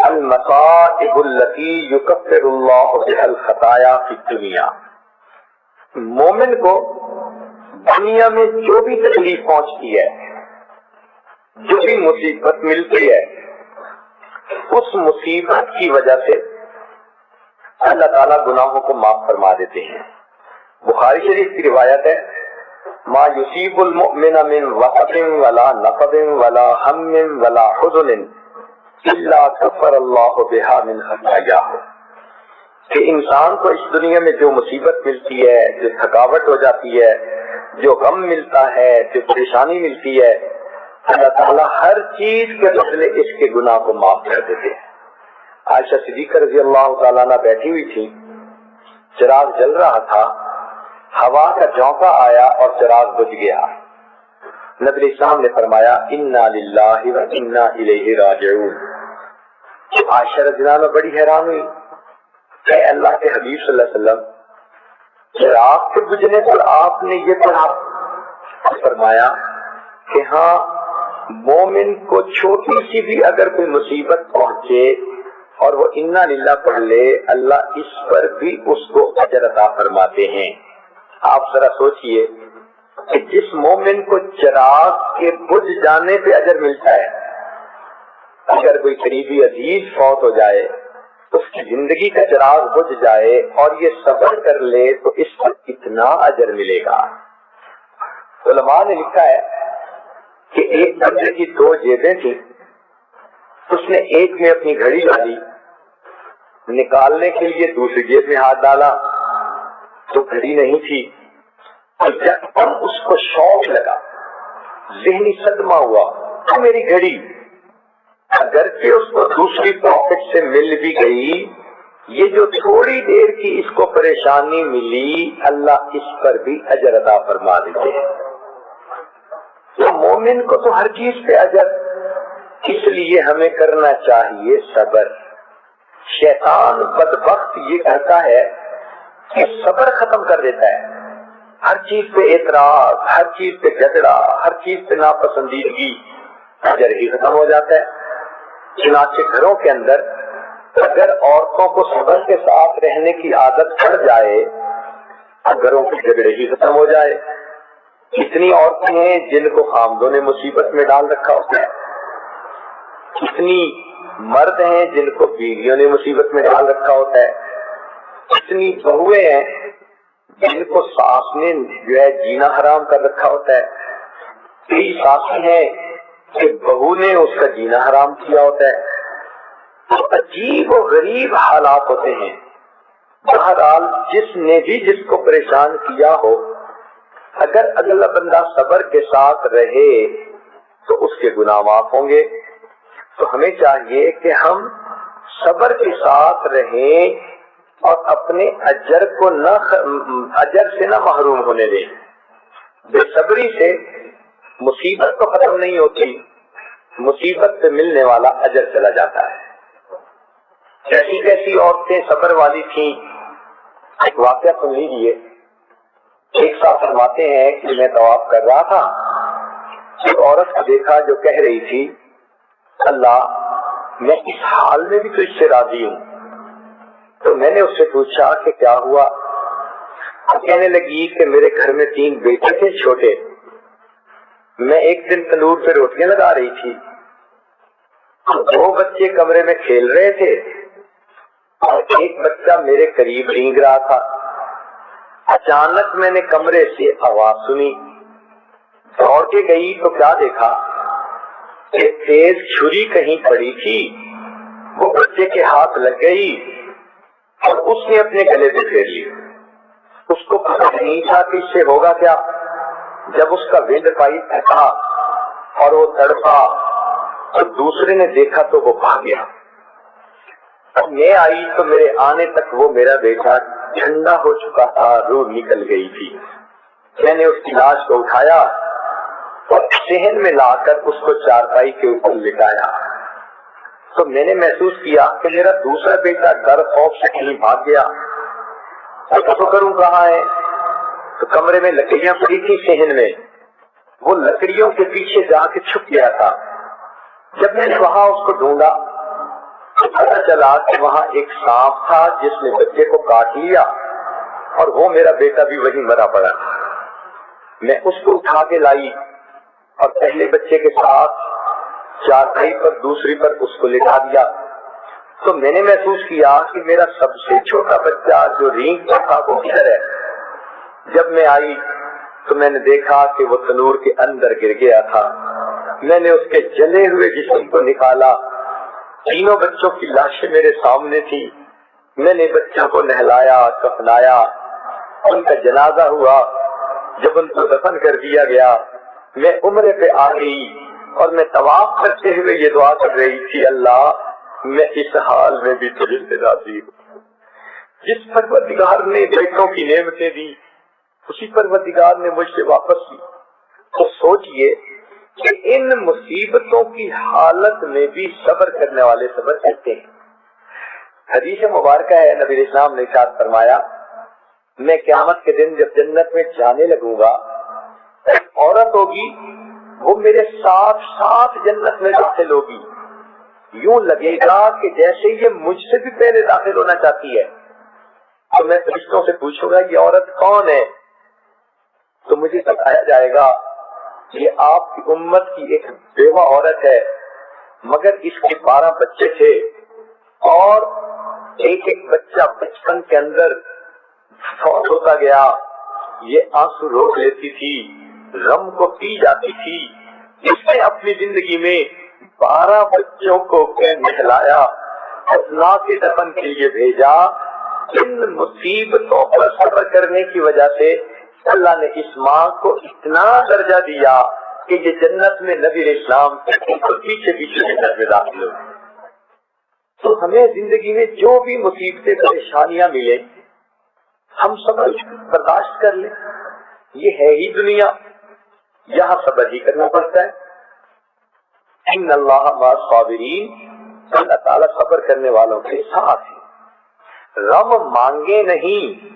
المصائب التي يكفر اللہ بها الخطایا فی الدنیا، مومن کو دنیا میں جو بھی تکلیف پہنچتی ہے، جو بھی مصیبت ملتی ہے، اس مصیبت کی وجہ سے اللہ تعالیٰ گناہوں کو معاف فرما دیتے ہیں۔ بخاری شریف کی روایت ہے، ما یصیب المؤمن من وصب ولا نصب ولا ہم ولا حزن الا کفر اللہ بها من خطایاہ، کہ انسان کو اس دنیا میں جو مصیبت ملتی ہے، جو تھکاوٹ ہو جاتی ہے، جو غم ملتا ہے، جو پریشانی ملتی ہے، اللہ تعالیٰ ہر چیز کے بدلے اس کے گناہ کو معاف کر دیتے ہیں۔ عائشہ صدیقہ رضی اللہ تعالیٰ عنہ بیٹھی ہوئی تھی، چراغ جل رہا تھا، ہوا کا جھونکا آیا اور چراغ بجھ گیا۔ نبی اسلام نے فرمایا انا للہ و انا الیہ راجعون۔ عائشہ رضی اللہ عنہ بڑی حیران ہوئی کہ اللہ کے حبیب صلی اللہ علیہ وسلم چراغ کے بجھنے پر آپ نے یہ پڑھا؟ فرمایا کہ ہاں، مومن کو چھوٹی سی بھی اگر کوئی مصیبت پہنچے اور وہ انا للہ پڑھ لے، اللہ اس پر بھی اس کو اجر عطا فرماتے ہیں۔ آپ ذرا سوچئے کہ جس مومن کو چراغ کے بجھ جانے پہ اجر ملتا ہے، اگر کوئی قریبی عزیز فوت ہو جائے، اس کی زندگی کا چراغ بجھ جائے اور یہ صبر کر لے تو اس پر کتنا اجر ملے گا۔ علماء نے لکھا ہے کہ ایک بندے کی دو جیبیں تھیں، اس نے ایک میں اپنی گھڑی ڈالی، نکالنے کے لیے دوسری جیب میں ہاتھ ڈالا تو گھڑی نہیں تھی۔ جب اس کو شوق لگا، ذہنی صدمہ ہوا، تو میری گھڑی، اگرچہ اس کو دوسری پاکٹ سے مل بھی گئی، یہ جو تھوڑی دیر کی اس کو پریشانی ملی، اللہ اس پر بھی اجر عطا فرما دیتے ہیں۔ تو مومن کو تو ہر چیز پہ اجر، اس لیے ہمیں کرنا چاہیے صبر۔ شیطان بدبخت یہ کہتا ہے کہ صبر ختم کر دیتا ہے، ہر چیز پہ اعتراض، ہر چیز پہ جھگڑا، ہر چیز پہ ناپسندیدگی، اجر ہی ختم ہو جاتا ہے۔ چنانچہ گھروں کے اندر اگر عورتوں کو صبر کے ساتھ رہنے کی عادت پڑ جائے، گھروں کے جھگڑے ہی ختم ہو جائے۔ کتنی عورتیں ہیں جن کو خامدوں نے مصیبت میں ڈال رکھا ہوتا ہے، کتنی مرد ہیں جن کو بیویوں نے مصیبت میں ڈال رکھا ہوتا ہے، کتنی بہویں ہیں جن کو ساس نے جو ہے جینا حرام کر رکھا ہوتا ہے، کئی ساسیں ہیں کہ بہو نے اس کا جینا حرام کیا ہوتا ہے۔ تو عجیب و غریب حالات ہوتے ہیں۔ بہرحال جس نے بھی جس کو پریشان کیا ہو، اگر اگلا بندہ صبر کے ساتھ رہے تو اس کے گناہ معاف ہوں گے۔ تو ہمیں چاہیے کہ ہم صبر کے ساتھ رہیں اور اپنے اجر کو اجر سے نہ محروم ہونے دیں۔ بے صبری سے مصیبت تو ختم نہیں ہوتی، مصیبت سے ملنے والا اجر چلا جاتا ہے۔ کیسی کیسی عورتیں صبر والی تھیں، ایک واقعہ سن لیجیے۔ ایک صاحب فرماتے ہیں کہ میں طواف کر رہا تھا، ایک عورت کو دیکھا جو کہہ رہی تھی، اللہ میں اس حال میں بھی تو اس سے راضی ہوں۔ تو میں نے اس سے پوچھا کہ کیا ہوا؟ کہنے لگی کہ میرے گھر میں 3 بیٹے تھے چھوٹے، میں ایک دن تندور پہ روٹیاں لگا رہی تھی، 2 بچے کمرے میں کھیل رہے تھے اور ایک بچہ میرے قریب رینگ رہا تھا۔ اچانک میں نے کمرے سے آواز سنی، دوڑ کے گئی تو کیا دیکھا کہ تیز چھری کہیں پڑی تھی، وہ بچے کے ہاتھ لگ گئی اور اس نے اپنے گلے پہ پھیر لی۔ اس کو پتہ نہیں تھا کہ اس سے ہوگا کیا۔ جب اس کا ونڈ پائپ تھا اور وہ تڑپا تو دوسرے نے دیکھا تو وہ بھاگ گیا۔ میں آئی تو میرے آنے تک وہ میرا بیٹا ٹھنڈا ہو چکا تھا، روح نکل گئی تھی۔ میں نے اس کی لاش کو اٹھایا اور صحن میں لا کر اس کو چارپائی کے اوپر لٹایا تو میں نے محسوس کیا کہ میرا دوسرا بیٹا ڈر خوف سے کہیں بھاگ گیا۔ تو کروں کہاں ہے؟ تو کمرے میں لکڑیاں پڑی تھی صحن میں، وہ لکڑیوں کے پیچھے جا کے چھپ گیا تھا۔ جب میں نے وہاں اس کو ڈھونڈا پتہ چلا کہ وہاں ایک سانپ تھا جس نے بچے کو کاٹ لیا اور وہ میرا بیٹا بھی وہیں مرا پڑا. میں اس کو اٹھا کے لائی اور پہلے بچے کے ساتھ چارپائی پر دوسری پر اس کو لٹا دیا. تو میں نے محسوس کیا کہ میرا سب سے چھوٹا بچہ جو رینگ تھا وہ کدھر ہے. جب میں آئی تو میں نے دیکھا کہ وہ تنور کے اندر گر گیا تھا. میں نے اس کے جلے ہوئے جسم کو نکالا. تینوں بچوں کی لاشیں میرے سامنے تھی. میں نے بچوں کو نہلایا, کفنایا, ان کا جنازہ ہوا. جب ان کو دفن کر دیا گیا میں عمرے پہ آ گئی اور میں طواف کرتے ہوئے یہ دعا کر رہی تھی, اللہ میں اس حال میں بھی تجھ سے راضی ہوں. جس پروردگار نے بیٹوں کی نعمتیں دی اسی پروردگار نے مجھ سے واپس لی. تو سوچئے کہ ان مصیبتوں کی حالت میں بھی صبر کرنے والے صبر کرتے ہیں. حدیث مبارکہ ہے, نبی اسلام نے ارشاد فرمایا, میں قیامت کے دن جب جنت میں جانے لگوں گا ایک عورت ہوگی وہ میرے ساتھ ساتھ جنت میں داخل ہوگی. یوں لگے گا کہ جیسے یہ مجھ سے بھی پہلے داخل ہونا چاہتی ہے. تو میں فرشتوں سے پوچھوں گا یہ عورت کون ہے؟ تو مجھے بتایا جائے گا یہ آپ کی امت کی ایک بیوہ عورت ہے, مگر اس کے 12 بچے تھے اور ایک ایک بچہ بچپن کے اندر فوت ہوتا گیا. یہ آنسو روک لیتی تھی, غم کو پی جاتی تھی. اس نے اپنی زندگی میں 12 بچوں کو نہلایا, اپنا کے دفن کے لیے بھیجا. ان مصیبتوں پر صبر کرنے کی وجہ سے اللہ نے اس ماں کو اتنا درجہ دیا کہ یہ جنت میں نبی اسلام پیچھے پیچھے جنت میں داخل ہو. تو ہمیں زندگی میں جو بھی مصیبتیں پریشانیاں ملے ہم صبر برداشت کر لیں. یہ ہے ہی دنیا, یہاں صبر ہی کرنا پڑتا ہے. ان اللہ مع الصابرین, اللہ تعالیٰ صبر کرنے والوں کے ساتھ ہے. غم مانگے نہیں,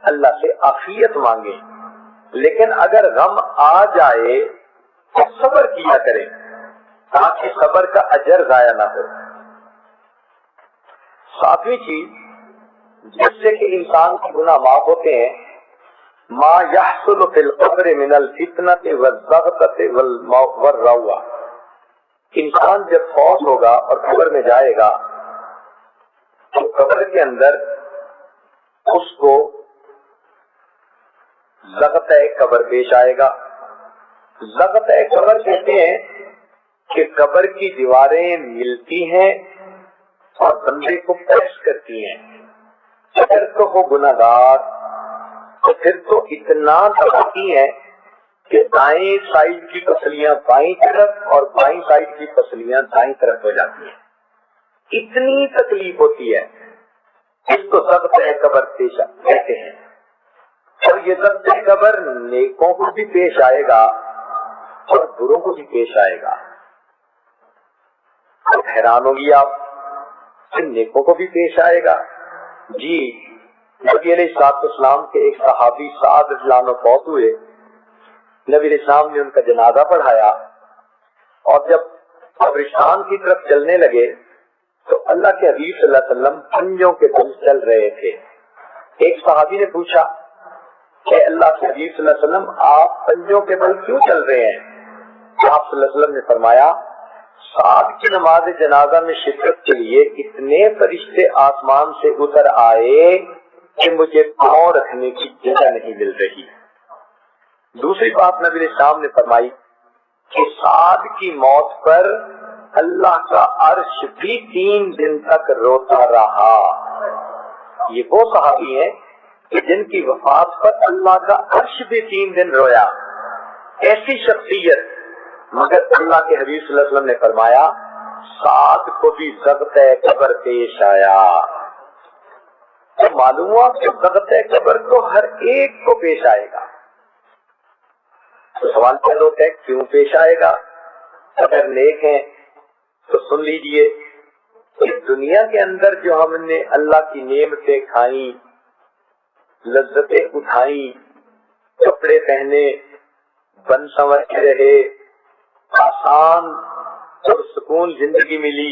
اللہ سے عافیت مانگے, لیکن اگر غم آ جائے تو صبر کیا کریں تاکہ صبر کا اجر ضائع نہ ہو. 7ویں چیز جس سے کہ انسان کے گناہ معاف ہوتے ہیں, ما يحصل في القبر من الفتنة والضغطة والروع. انسان جب فوت ہوگا اور قبر میں جائے گا تو قبر کے اندر اس کو ضغط قبر پیش آئے گا. ضغط قبر کہتے ہیں کہ قبر کی دیواریں ملتی ہیں اور بندے کو پیش کرتی ہیں. اگر تو وہ گناہگار تو پھر تو اتنا دباتی ہے کہ دائیں سائڈ کی پسلیاں بائیں طرف اور بائیں سائڈ کی پسلیاں دائیں طرف ہو جاتی ہیں. اتنی تکلیف ہوتی ہے. اس کو ضغط قبر پیش کہتے ہیں. اور یہ ضغط قبر نیکوں کو بھی پیش آئے گا اور بروں کو بھی پیش آئے گا. حیران ہوگی آپ, نیکوں کو بھی پیش آئے گا. جی, نبی علیہ السلام کے ایک صحابی سعد رضی اللہ عنہ فوت ہوئے. نبی علیہ السلام نے ان کا جنازہ پڑھایا اور جب قبرستان کی طرف چلنے لگے تو اللہ کے حبیب صلی اللہ علیہ وسلم پنجوں کے بل چل رہے تھے. ایک صحابی نے پوچھا کہ اللہ کے حبیب صلی اللہ علیہ وسلم آپ پنجوں کے بل کیوں چل رہے ہیں؟ آپ صلی اللہ علیہ وسلم نے فرمایا سعد کی نماز جنازہ میں شرکت کے لیے اتنے فرشتے آسمان سے اتر آئے کہ مجھے پاؤں رکھنے کی جگہ نہیں مل رہی. دوسری بات نبی علیہ السلام نے فرمائی کہ سعد کی موت پر اللہ کا عرش بھی 3 دن تک روتا رہا. یہ وہ صحابی ہیں کہ جن کی وفات پر اللہ کا عرش بھی 3 دن رویا. ایسی شخصیت, مگر اللہ کے حبیب صلی اللہ علیہ وسلم نے فرمایا سعد کو بھی ضغط قبر پیش آیا. تو معلوم ہوا کہ ضغط قبر تو ہر ایک کو پیش آئے گا. تو سوال پیدا ہوتا ہے کیوں پیش آئے گا؟ اگر نیک ہیں تو سن لیجئے, اس دنیا کے اندر جو ہم نے اللہ کی نعمتیں کھائیں, لذتیں اٹھائیں, کپڑے پہنے, بن سنور کے رہے, آسان اور سکون زندگی ملی,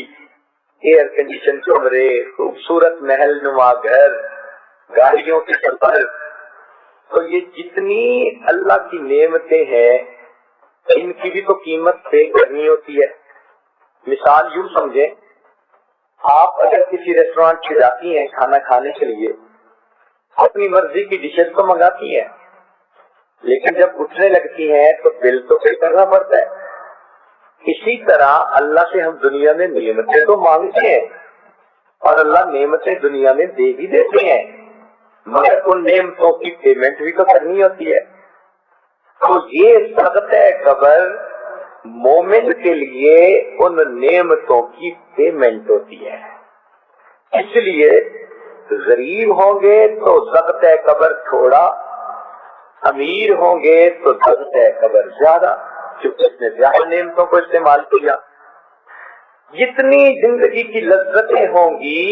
ایئر کنڈیشن کمرے، خوبصورت محل نما گھر، گاڑیوں کے سفر، تو یہ جتنی اللہ کی نعمتیں ہیں ان کی بھی تو قیمت پے کرنی ہوتی ہے۔ مثال یوں سمجھیں، آپ اگر کسی ریسٹورینٹ پہ جاتی ہیں کھانا کھانے کے لیے، اپنی مرضی کی ڈشز تو منگاتی ہیں، لیکن جب اٹھنے لگتی ہیں تو بل تو پے کرنا پڑتا ہے۔ اسی طرح اللہ سے ہم دنیا میں نعمتیں تو مانگتے ہیں اور اللہ نعمتیں دنیا میں دے بھی دیتے ہیں، مگر ان نعمتوں کی پیمنٹ بھی تو کرنی ہوتی ہے۔ تو یہ صدقہ قبر مومن کے لیے ان نعمتوں کی پیمنٹ ہوتی ہے۔ اس لیے غریب ہوں گے تو صدقہ قبر تھوڑا، امیر ہوں گے تو صدقہ قبر زیادہ، کیونکہ اس نے زیادہ نعمتوں کو استعمال کیا۔ جتنی زندگی کی لذتیں ہوں گی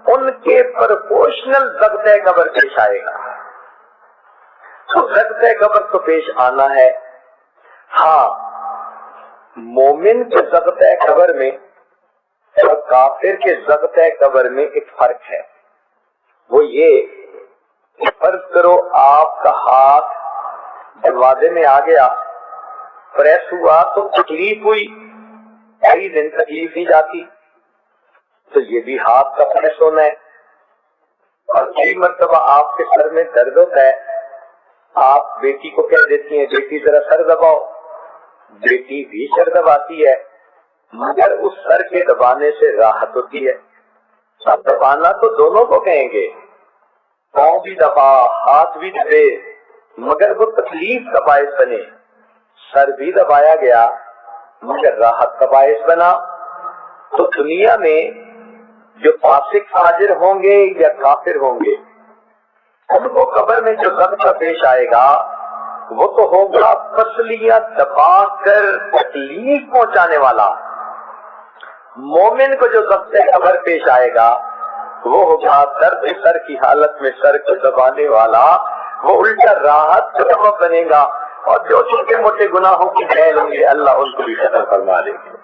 ان کے پرپورشنل صدقہ قبر پیش آئے گا۔ تو صدقہ قبر تو پیش آنا ہے۔ ہاں، مومن کے صدقہ قبر میں اور کافر کے صدقہ قبر میں ایک فرق ہے، وہ یہ کہ فرض کرو آپ کا ہاتھ دروازے میں آ گیا، پریس ہوا تو تکلیف ہوئی، کئی دن تکلیف نہیں جاتی، تو یہ بھی ہاتھ کا پریس ہونا ہے۔ اور کئی مرتبہ آپ کے سر میں درد ہوتا ہے، آپ بیٹی کو کہہ دیتی ہیں بیٹی ذرا سر دباؤ، بیٹی بھی سر دباتی ہے، مگر اس سر کے دبانے سے راحت ہوتی ہے۔ اب دبانا تو دونوں کو کہیں گے، پاؤں بھی دبا ہاتھ بھی دبے، مگر وہ تکلیف کا باعث بنے۔ سر بھی دبایا گیا مگر راحت کا باعث بنا۔ تو دنیا میں جو فاسق فاجر ہوں گے یا کافر ہوں گے، ان کو قبر میں جو صدقہ پیش آئے گا وہ تو ہوگا پسلیاں دبا کر تکلیف پہنچانے والا۔ مومن کو جو صدقہ قبر پیش آئے گا وہ ہوگا درد سر کی حالت میں سر کو دبانے والا، وہ الٹا راحت کا سبب بنے گا، اور جو چھوٹے موٹے گناہوں کی جھیل ہوں گے اللہ ان کو بھی ختم فرما دے گے۔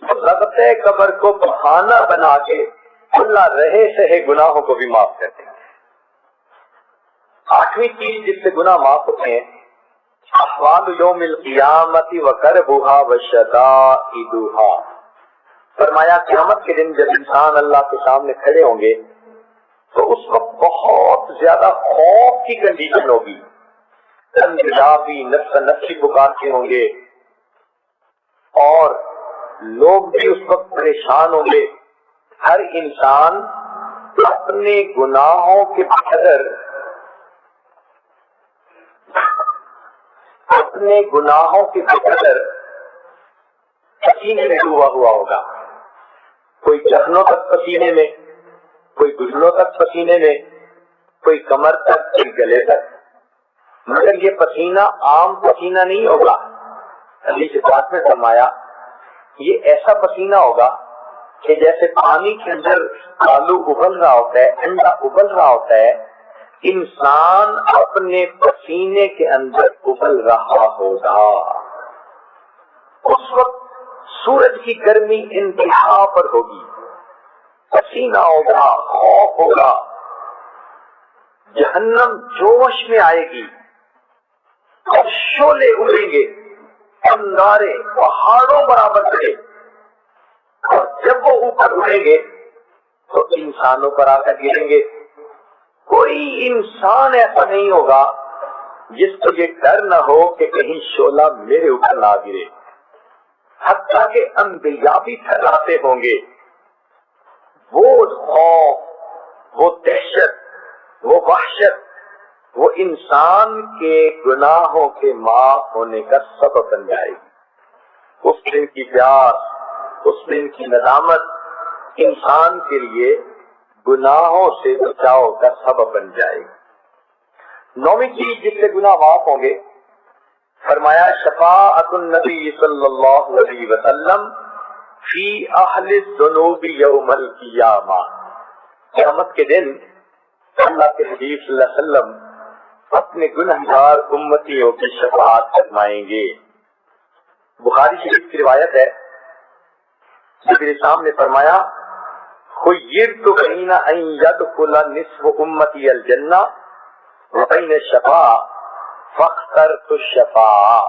صدقہ قبر کو بہانہ بنا کے اللہ رہے سہے گناہوں کو بھی معاف کر دیں گے۔ آٹھویں چیز جس سے گناہ معاف ہوتے ہیں، احوال یوم القیامت وکربھا وشدائدھا۔ فرمایا قیامت کے دن جب انسان اللہ کے سامنے کھڑے ہوں گے تو اس وقت بہت زیادہ خوف کی کنڈیشن ہوگی، انجلابی نفس نفسی پکارتے ہوں گے، اور لوگ بھی اس وقت پریشان ہوں گے۔ ہر انسان اپنے گناہوں کے بقدر پسینے میں ڈوبا ہوا ہوگا، کوئی چہنوں تک پسینے میں، کوئی گھٹنوں تک پسینے میں، کوئی کمر تک، کوئی گلے تک، مگر یہ پسینہ عام پسینہ نہیں ہوگا۔ حدیث پاک میں فرمایا یہ ایسا پسینہ ہوگا کہ جیسے پانی کے اندر آلو ابل رہا ہوتا ہے، انڈا ابل رہا ہوتا ہے، انسان اپنے پسینے کے اندر ابل رہا ہوگا۔ اس وقت سورج کی گرمی انتہا پر ہوگی، پسینہ ہوگا، خوف ہوگا، جہنم جوش میں آئے گی اور شعلے اڑیں گے، انگارے پہاڑوں برابر بڑے، اور جب وہ اوپر اڑیں گے تو انسانوں پر آ کر گریں گے۔ کوئی انسان ایسا نہیں ہوگا جس کو یہ ڈر نہ ہو کہ کہیں شعلہ میرے اوپر نہ گرے، حتیٰ کہ انبیاء بھی پھیلاتے ہوں گے۔ وہ خوف، وہ دہشت، وہ وحشت، وہ انسان کے گناہوں کے معاف ہونے کا سبب بن جائے گی۔ اس دن کی پیاس، اس دن کی ندامت انسان کے لیے گناہوں سے بچاؤ کا سبب بن جائے گی۔ نویں چیز جس سے گناہ معاف ہوں گے، فرمایا شفاعت النبی صلی اللہ علیہ وسلم فی اہل الذنوب یوم القیامہ۔ قیامت کے دن اللہ کے حبیب صلی اللہ علیہ وسلم اپنے گنہگار امتیوں کی شفاعت فرمائیں گے۔ بخاری شریف کی روایت ہے، نبی صاحب نے فرمایا خیرت بین ان یدخل نصف امتی الجنہ وبین الشفاء فاخترت الشفاء.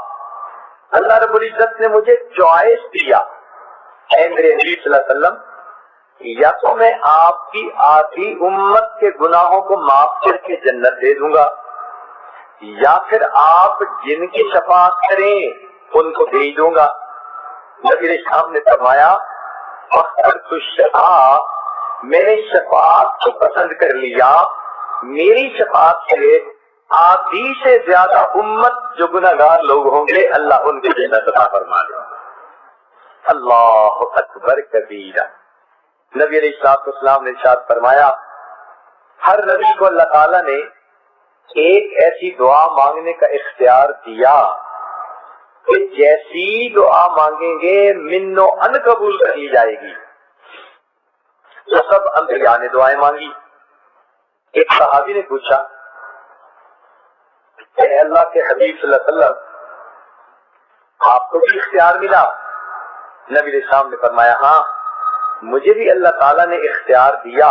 اللہ رب العزت نے مجھے چوائس دیا، اے میرے نبی صلی اللہ علیہ وسلم، یا تو میں آپ کی آدھی امت کے گناہوں کو معاف کر کے جنت دے دوں گا، یا پھر آپ جن کی شفاعت کریں ان کو بھیج دوں گا. نبی صاحب نے فرمایا فاخترت الشفاء، میں نے شفاعت کو پسند کر لیا، میری شفاعت سے آدھی سے زیادہ امت جو گناہگار لوگ ہوں گے اللہ ان کو جنت عطا فرما دے. اللہ اکبر کبیرہ. نبی علیہ السلام نے ارشاد فرمایا ہر نبی کو اللہ تعالیٰ نے ایک ایسی دعا مانگنے کا اختیار دیا کہ جیسی دعا مانگیں گے منو ان قبول کر لی جائے گی. تو سب انبیاء نے دعائیں مانگی. ایک صحابی نے پوچھا اے اللہ کے حبیب صلی اللہ علیہ وسلم، آپ کو بھی اختیار ملا؟ نبی علیہ السلام نے فرمایا ہاں، مجھے بھی اللہ تعالیٰ نے اختیار دیا،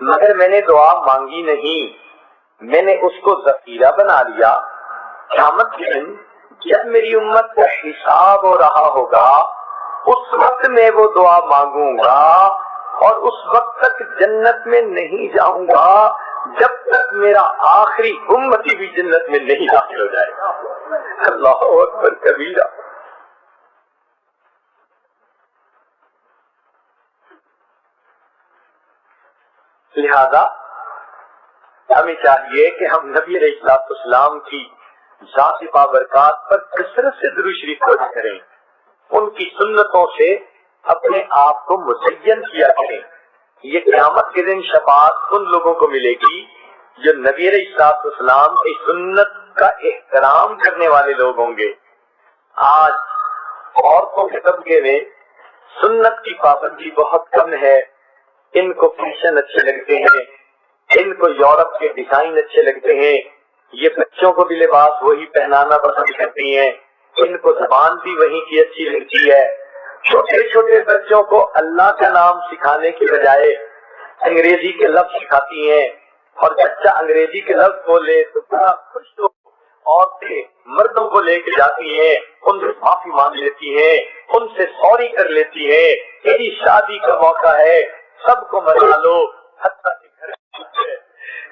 مگر میں نے دعا مانگی نہیں، میں نے اس کو ذخیرہ بنا لیا. قیامت کے دن جب میری امت کا حساب ہو رہا ہوگا اس وقت میں وہ دعا مانگوں گا، اور اس وقت تک جنت میں نہیں جاؤں گا جب تک میرا آخری امتی بھی جنت میں نہیں داخل ہو جائے گا. اللہ اکبر کبیرہ. لہذا ہمیں چاہیے کہ ہم نبی علیہ السلام کی ذات بابرکات پر کثرت سے درود شریف پڑھا کریں، ان کی سنتوں سے اپنے آپ کو مزین کیا کریں. یہ قیامت کے دن شفاعت ان لوگوں کو ملے گی جو نبی علیہ السلام کی سنت کا احترام کرنے والے لوگ ہوں گے. آج عورتوں کے طبقے میں سنت کی پابندی بہت کم ہے. ان کو فیشن اچھے لگتے ہیں، ان کو یورپ کے ڈیزائن اچھے لگتے ہیں، یہ بچوں کو بھی لباس وہی پہنانا پسند کرتی ہیں، ان کو زبان بھی وہی کی اچھی لگتی ہے. چھوٹے چھوٹے بچوں کو اللہ کا نام سکھانے کی بجائے انگریزی کے لفظ سکھاتی ہیں، اور بچہ انگریزی کے لفظ بولے تو بڑا خوش ہو. عورتیں مردوں کو لے کے جاتی ہیں، ان سے معافی مانگ لیتی ہیں، ان سے سوری کر لیتی ہیں، تیری شادی کا موقع ہے سب کو منا لو. حتیٰ کہ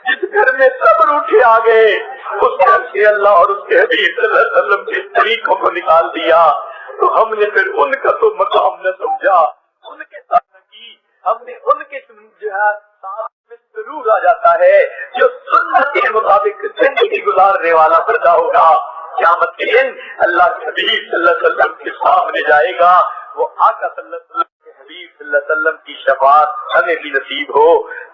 جس گھر میں سب روٹھے آ گئے اس گھر سے اللہ اور اس کے حبیب صلی اللہ علیہ وسلم کے طریقوں کو نکال دیا. تو ہم نے پھر ان کا تو مقام نہ سمجھا، ان کے ساتھ نہ کی، ہم نے ان کے جو ہے ساتھ میں ضرور آ جاتا ہے جو سنت کے مطابق زندگی گزارنے والا بندہ ہوگا. قیامت کے دن اللہ کے حبیب صلی اللہ علیہ وسلم کے سامنے جائے گا. وہ آقا صلی اللہ علیہ وسلم کے حبیب صلی اللہ علیہ وسلم کی شفاعت ہمیں بھی نصیب ہو،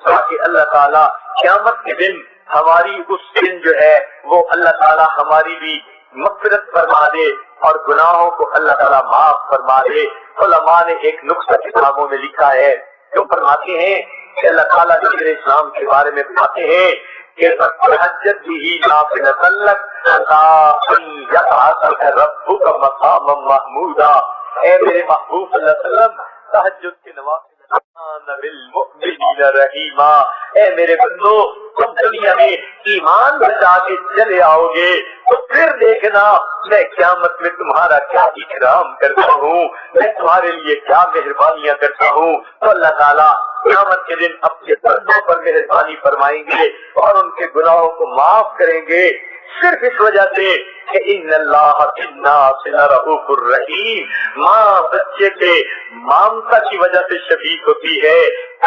تاکہ اللہ تعالیٰ قیامت کے دن ہماری اس دن جو ہے وہ اللہ تعالیٰ ہماری بھی مغفرت فرما دے اور گناہوں کو اللہ تعالیٰ معاف فرما دے. علماء نے ایک نقطہ کتابوں میں لکھا ہے جو فرماتے ہیں کہ اللہ تعالیٰ نبی اسلام کے بارے میں فرماتے ہیں کہ تہجد بھی نافلۃ لک عسى یبعثک ربک مقاما محمودا. اے میرے محبوب صلی اللہ علیہ وسلم، تہجد کے نوافل بالمؤمنین رحیما. اے میرے بندو، تم دنیا میں ایمان بچا کے چلے آؤ گے تو پھر دیکھنا میں قیامت میں تمہارا کیا اکرام کرتا ہوں، میں تمہارے لیے کیا مہربانیاں کرتا ہوں. تو اللہ تعالیٰ قیامت کے دن اپنے بندوں پر مہربانی فرمائیں گے اور ان کے گناہوں کو معاف کریں گے، صرف اس وجہ سے کہ ان اللہ بالناس لرؤوف الرحیم. ماں بچے کے مامتا کی وجہ سے شفیق ہوتی ہے،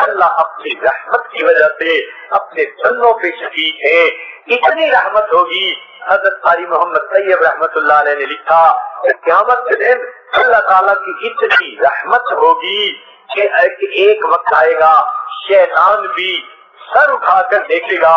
اللہ اپنی رحمت کی وجہ سے اپنے بندوں پہ شفیق ہے. اتنی رحمت ہوگی، حضرت قاری محمد طیب رحمت اللہ علیہ نے لکھا کہ قیامت کے دن اللہ تعالیٰ کی اتنی رحمت ہوگی کہ ایک وقت آئے گا شیطان بھی سر اٹھا کر دیکھے گا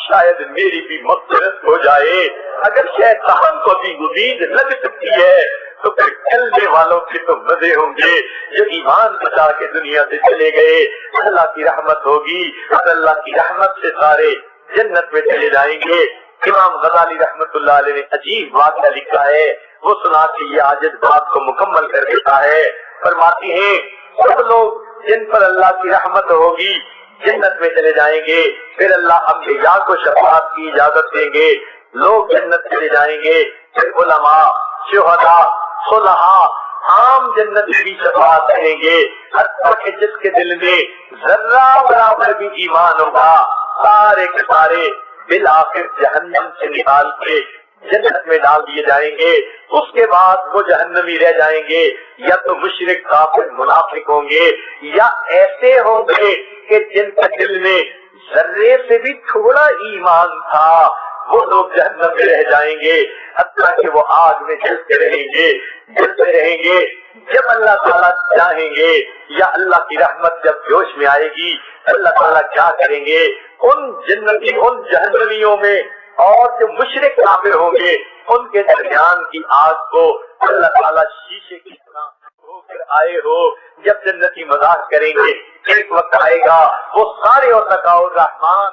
شاید میری بھی مغفرت ہو جائے. اگر شیطان کو بھی امید لگ سکتی ہے تو پھر چلنے والوں کے تو مزے ہوں گے جو ایمان بچا کے دنیا سے چلے گئے. اللہ کی رحمت ہوگی اور اللہ کی رحمت سے سارے جنت میں چلے جائیں گے. امام غزالی رحمت اللہ علیہ نے عجیب واقعہ لکھا ہے، وہ سنا کے یہ عاجز بات کو مکمل کر دیتا ہے. فرماتی ہیں سب لوگ جن پر اللہ کی رحمت ہوگی جنت میں چلے جائیں گے، پھر اللہ انبیاء کو شفاعت کی اجازت دیں گے، لوگ جنت چلے جائیں گے، پھر علماء، شہداء، صلحاء عام جنت بھی شفاعت کریں گے، حتیٰ کہ جس کے دل میں ذرہ برابر بھی ایمان ہوگا سارے کے سارے بالآخر جہنم سے نکال کے جنت میں ڈال دیے جائیں گے۔ اس کے بعد وہ جہنمی رہ جائیں گے، یا تو مشرک کافر منافق ہوں گے، یا ایسے ہوں گے کہ جن کے دل میں ذرے سے بھی تھوڑا ایمان تھا، وہ لوگ جہنم میں رہ جائیں گے، حتیٰ کہ وہ آگ میں جلتے رہیں گے جلتے رہیں گے۔ جب اللہ تعالیٰ چاہیں گے یا اللہ کی رحمت جب جوش میں آئے گی، اللہ تعالیٰ کیا کریں گے، ان جہنمیوں میں اور جو مشرک کافر ہوں گے ان کے درمیان کی آگ کو اللہ تعالیٰ شیشے کی طرح ہو کر آئے ہو جب جنتی مذاق کریں گے، ایک وقت آئے گا وہ سارے اور رحمان